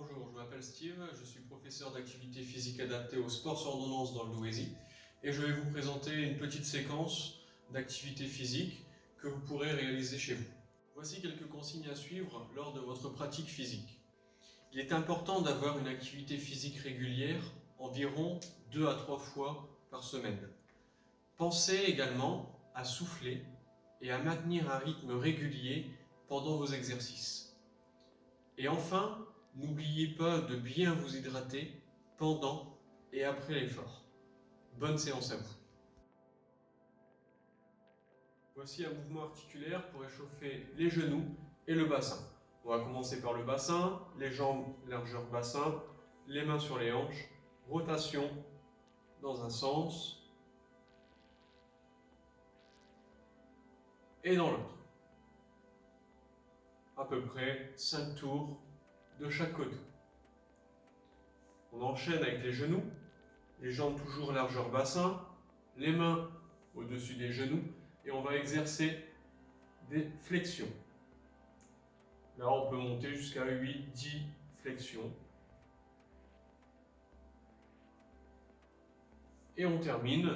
Bonjour, je m'appelle Steve, je suis professeur d'activité physique adaptée au sport sur ordonnance dans le Douaisis et je vais vous présenter une petite séquence d'activités physiques que vous pourrez réaliser chez vous. Voici quelques consignes à suivre lors de votre pratique physique. Il est important d'avoir une activité physique régulière, environ 2 à 3 fois par semaine. Pensez également à souffler et à maintenir un rythme régulier pendant vos exercices. Et enfin, n'oubliez pas de bien vous hydrater pendant et après l'effort. Bonne séance à vous. Voici un mouvement articulaire pour échauffer les genoux et le bassin. On va commencer par le bassin, les jambes largeur bassin, les mains sur les hanches, rotation dans un sens et dans l'autre. À peu près 5 tours de chaque côté. On enchaîne avec les genoux, les jambes toujours largeur bassin, les mains au-dessus des genoux et on va exercer des flexions. Là, on peut monter jusqu'à 8-10 flexions. Et on termine,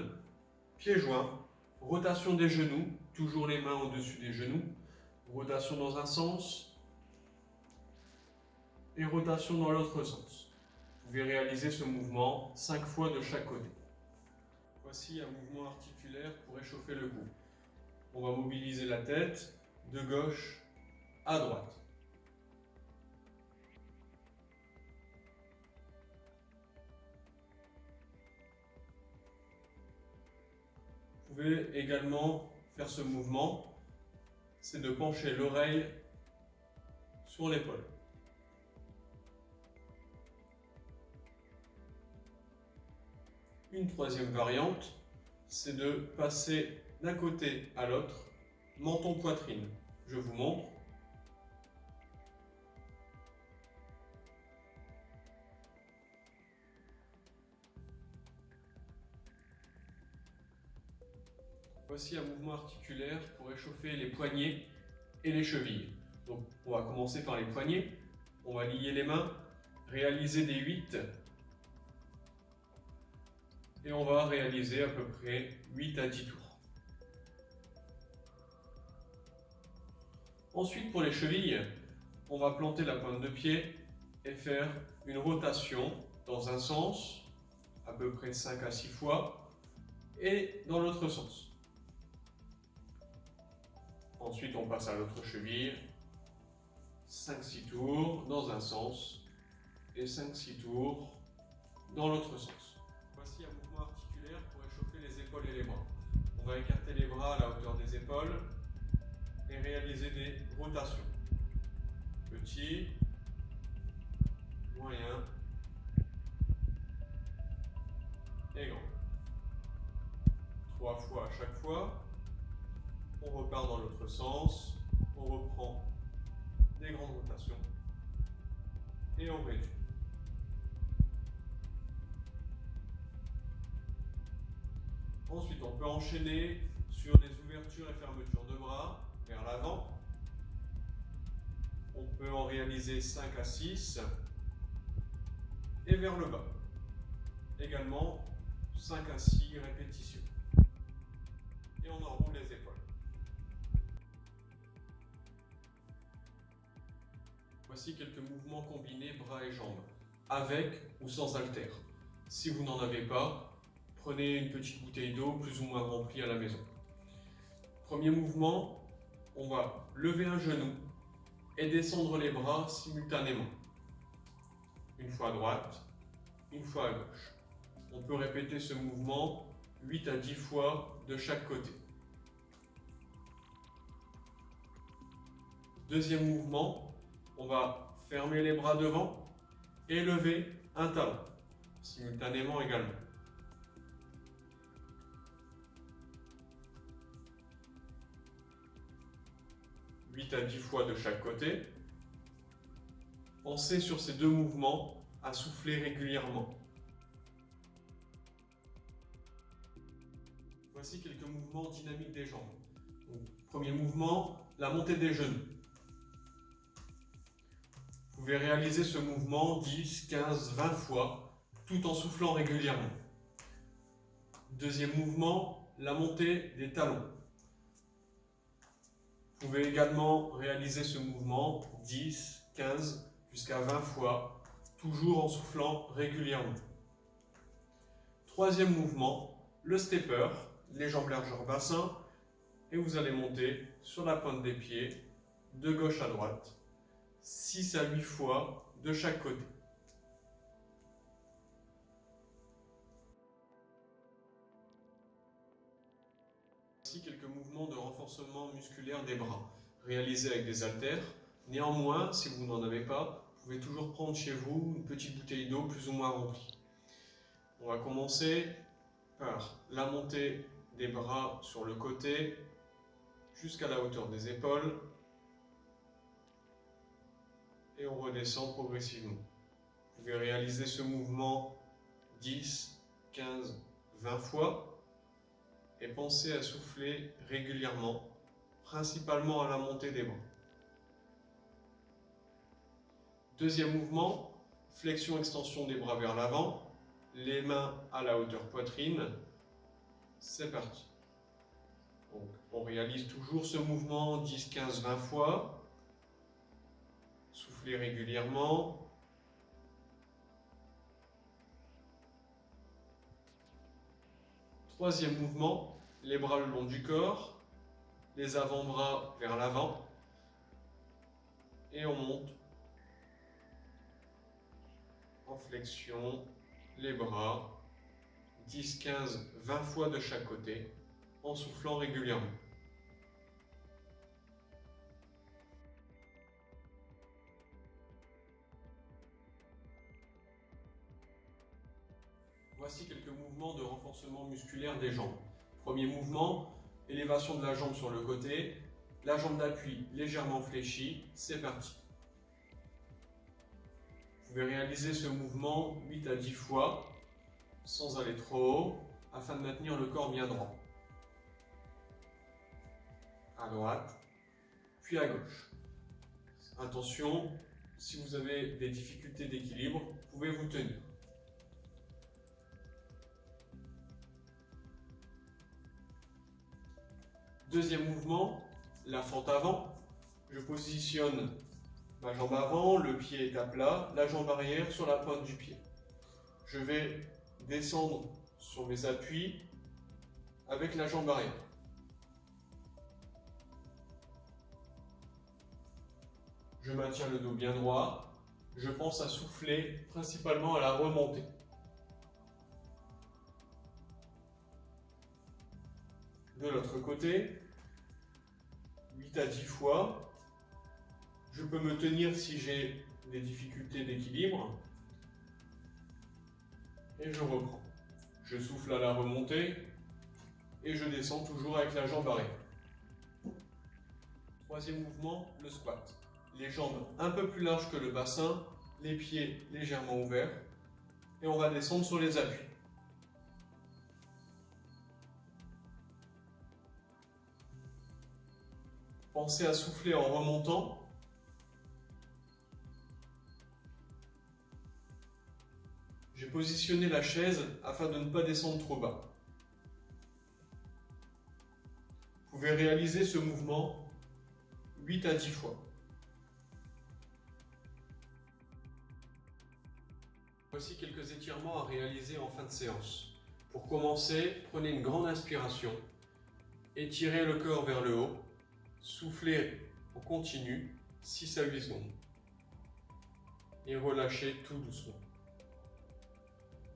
pieds joints, rotation des genoux, toujours les mains au-dessus des genoux, rotation dans un sens et rotation dans l'autre sens. Vous pouvez réaliser ce mouvement 5 fois de chaque côté. Voici un mouvement articulaire pour échauffer le cou. On va mobiliser la tête de gauche à droite. Vous pouvez également faire ce mouvement, c'est de pencher l'oreille sur l'épaule. Une troisième variante, c'est de passer d'un côté à l'autre, menton-poitrine. Je vous montre. Voici un mouvement articulaire pour échauffer les poignets et les chevilles. Donc, on va commencer par les poignets. On va lier les mains, réaliser des 8 et on va réaliser à peu près 8 à 10 tours. Ensuite, pour les chevilles, on va planter la pointe de pied et faire une rotation dans un sens, à peu près 5 à 6 fois, et dans l'autre sens. Ensuite, on passe à l'autre cheville, 5-6 tours dans un sens et 5-6 tours dans l'autre sens. Voici un mouvement articulaire pour échauffer les épaules et les bras. On va écarter les bras à la hauteur des épaules et réaliser des rotations. Petit, moyen et grand. 3 fois à chaque fois. On repart dans l'autre sens, on reprend des grandes rotations et on réduit. Ensuite, on peut enchaîner sur des ouvertures et fermetures de bras vers l'avant. On peut en réaliser 5 à 6 et vers le bas. Également 5 à 6 répétitions. Et on enroule les épaules. Voici quelques mouvements combinés bras et jambes, avec ou sans haltères. Si vous n'en avez pas, prenez une petite bouteille d'eau plus ou moins remplie à la maison. Premier mouvement, on va lever un genou et descendre les bras simultanément. Une fois à droite, une fois à gauche. On peut répéter ce mouvement 8 à 10 fois de chaque côté. Deuxième mouvement, on va fermer les bras devant et lever un talon, simultanément également. « 8 à 10 fois de chaque côté. Pensez sur ces deux mouvements à souffler régulièrement. Voici quelques mouvements dynamiques des jambes. Donc, premier mouvement, la montée des genoux. Vous pouvez réaliser ce mouvement 10, 15, 20 fois, tout en soufflant régulièrement. Deuxième mouvement, la montée des talons. Vous pouvez également réaliser ce mouvement 10, 15, jusqu'à 20 fois, toujours en soufflant régulièrement. Troisième mouvement, le stepper, les jambes largeur bassin, et vous allez monter sur la pointe des pieds, de gauche à droite, 6 à 8 fois de chaque côté. Voici quelques mouvements de renforcement musculaire des bras, réalisés avec des haltères. Néanmoins, si vous n'en avez pas, vous pouvez toujours prendre chez vous une petite bouteille d'eau plus ou moins remplie. On va commencer par la montée des bras sur le côté, jusqu'à la hauteur des épaules, et on redescend progressivement. Vous pouvez réaliser ce mouvement 10, 15, 20 fois, et pensez à souffler régulièrement, principalement à la montée des bras. Deuxième mouvement, flexion-extension des bras vers l'avant, les mains à la hauteur poitrine. C'est parti. Donc, on réalise toujours ce mouvement 10, 15, 20 fois. Soufflez régulièrement. Troisième mouvement, les bras le long du corps, les avant-bras vers l'avant, et on monte en flexion, les bras, 10, 15, 20 fois de chaque côté, en soufflant régulièrement. Voici quelques mouvements de renforcement musculaire des jambes. Premier mouvement, élévation de la jambe sur le côté, la jambe d'appui légèrement fléchie, c'est parti. Vous pouvez réaliser ce mouvement 8 à 10 fois, sans aller trop haut, afin de maintenir le corps bien droit. À droite, puis à gauche. Attention, si vous avez des difficultés d'équilibre, vous pouvez vous tenir. Deuxième mouvement, la fente avant. Je positionne ma jambe avant, le pied est à plat, la jambe arrière sur la pointe du pied. Je vais descendre sur mes appuis avec la jambe arrière. Je maintiens le dos bien droit. Je pense à souffler principalement à la remontée. De l'autre côté, 8 à 10 fois. Je peux me tenir si j'ai des difficultés d'équilibre. Et je reprends. Je souffle à la remontée et je descends toujours avec la jambe arrière. Troisième mouvement, le squat. Les jambes un peu plus larges que le bassin, les pieds légèrement ouverts et on va descendre sur les appuis. Pensez à souffler en remontant. J'ai positionné la chaise afin de ne pas descendre trop bas. Vous pouvez réaliser ce mouvement 8 à 10 fois. Voici quelques étirements à réaliser en fin de séance. Pour commencer, prenez une grande inspiration, étirez le corps vers le haut, soufflez en continu 6 à 8 secondes et relâchez tout doucement.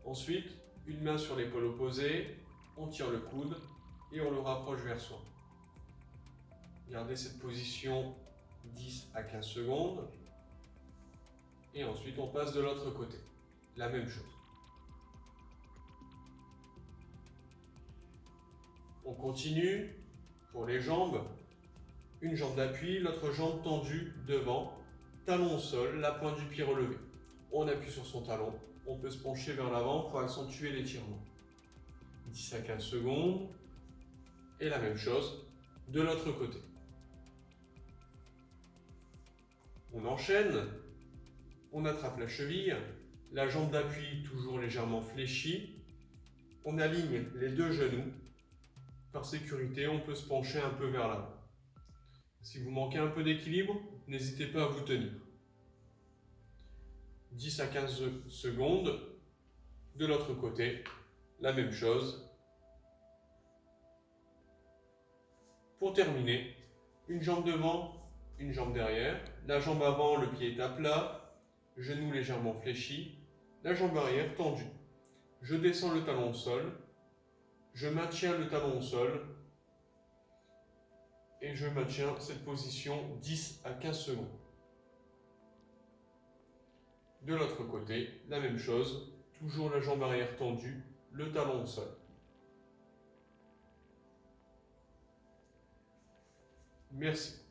Ensuite, une main sur l'épaule opposée, on tire le coude et on le rapproche vers soi. Gardez cette position 10 à 15 secondes et ensuite on passe de l'autre côté. La même chose. On continue pour les jambes. Une jambe d'appui, l'autre jambe tendue devant, talon au sol, la pointe du pied relevée. On appuie sur son talon, on peut se pencher vers l'avant pour accentuer l'étirement. 10 à 15 secondes. Et la même chose de l'autre côté. On enchaîne. On attrape la cheville, la jambe d'appui toujours légèrement fléchie. On aligne les deux genoux. Par sécurité, on peut se pencher un peu vers l'avant. Si vous manquez un peu d'équilibre, n'hésitez pas à vous tenir. 10 à 15 secondes. De l'autre côté, la même chose. Pour terminer, une jambe devant, une jambe derrière. La jambe avant, le pied est à plat, genou légèrement fléchi. La jambe arrière tendue. Je descends le talon au sol. Je maintiens le talon au sol. Et je maintiens cette position 10 à 15 secondes. De l'autre côté, la même chose. Toujours la jambe arrière tendue, le talon au sol. Merci.